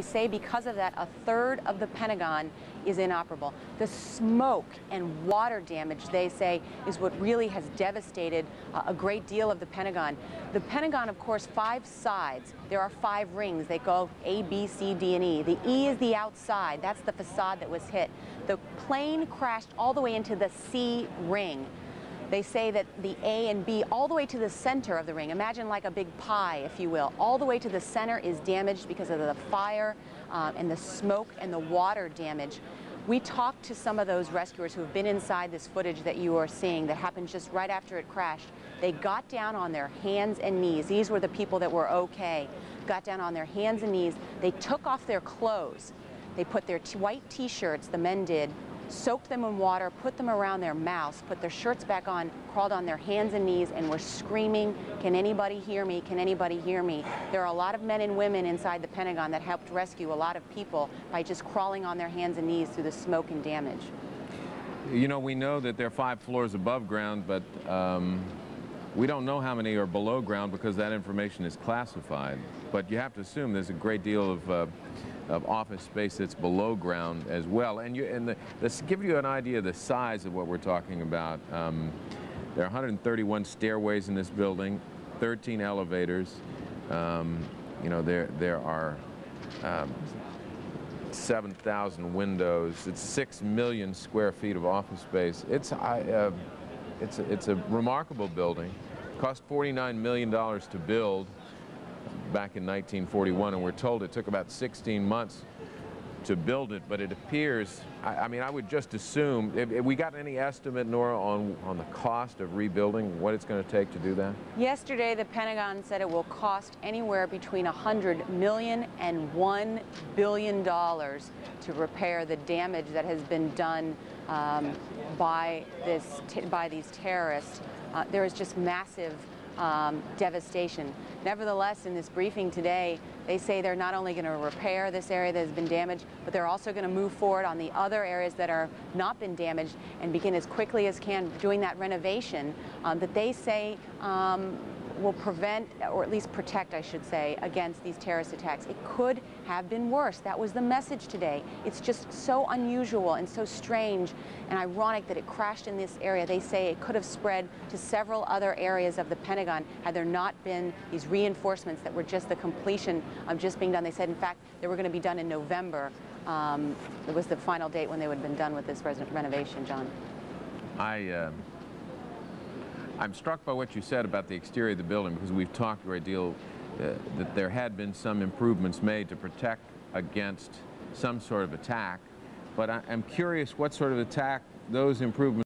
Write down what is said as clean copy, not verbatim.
They say because of that, a third of the Pentagon is inoperable. The smoke and water damage, they say, is what really has devastated a great deal of the Pentagon. The Pentagon, of course, 5 sides. There are 5 rings. They go A, B, C, D, and E. The E is the outside. That's the facade that was hit. The plane crashed all the way into the C ring. They say that the A and B, all the way to the center of the ring, imagine like a big pie, if you will, all the way to the center is damaged because of the fire and the smoke and the water damage. We talked to some of those rescuers who have been inside this footage that you are seeing that happened just right after it crashed. They got down on their hands and knees. These were the people that were okay. Got down on their hands and knees. They took off their clothes. They put their white T-shirts, the men did, soaked them in water, put them around their mouths, put their shirts back on, crawled on their hands and knees, and were screaming, "Can anybody hear me? Can anybody hear me?" There are a lot of men and women inside the Pentagon that helped rescue a lot of people by just crawling on their hands and knees through the smoke and damage. You know, we know that there are 5 floors above ground, but we don't know how many are below ground because that information is classified. But you have to assume there's a great deal of office space that's below ground as well. And this give you an idea of the size of what we're talking about. There are 131 stairways in this building, 13 elevators. You know, there are 7,000 windows. It's 6 million square feet of office space. It's a remarkable building. It cost $49 million to build back in 1941, and we're told it took about 16 months to build it, but it appears, I mean, I would just assume, if we got any estimate, Nora, on the cost of rebuilding, what it's going to take to do that? Yesterday, the Pentagon said it will cost anywhere between $100 million and $1 billion to repair the damage that has been done by these terrorists. There is just massive devastation. Nevertheless, in this briefing today, they say they're not only going to repair this area that has been damaged, but they're also going to move forward on the other areas that are not been damaged and begin as quickly as can doing that renovation that they say will prevent, or at least protect, I should say, against these terrorist attacks. It could have been worse. That was the message today. It's just so unusual and so strange and ironic that it crashed in this area. They say it could have spread to several other areas of the Pentagon had there not been these reinforcements that were just the completion of just being done. They said, in fact, they were going to be done in November. It was the final date when they would have been done with this renovation, John. I'm struck by what you said about the exterior of the building, because we've talked a great deal that there had been some improvements made to protect against some sort of attack. But I'm curious what sort of attack those improvements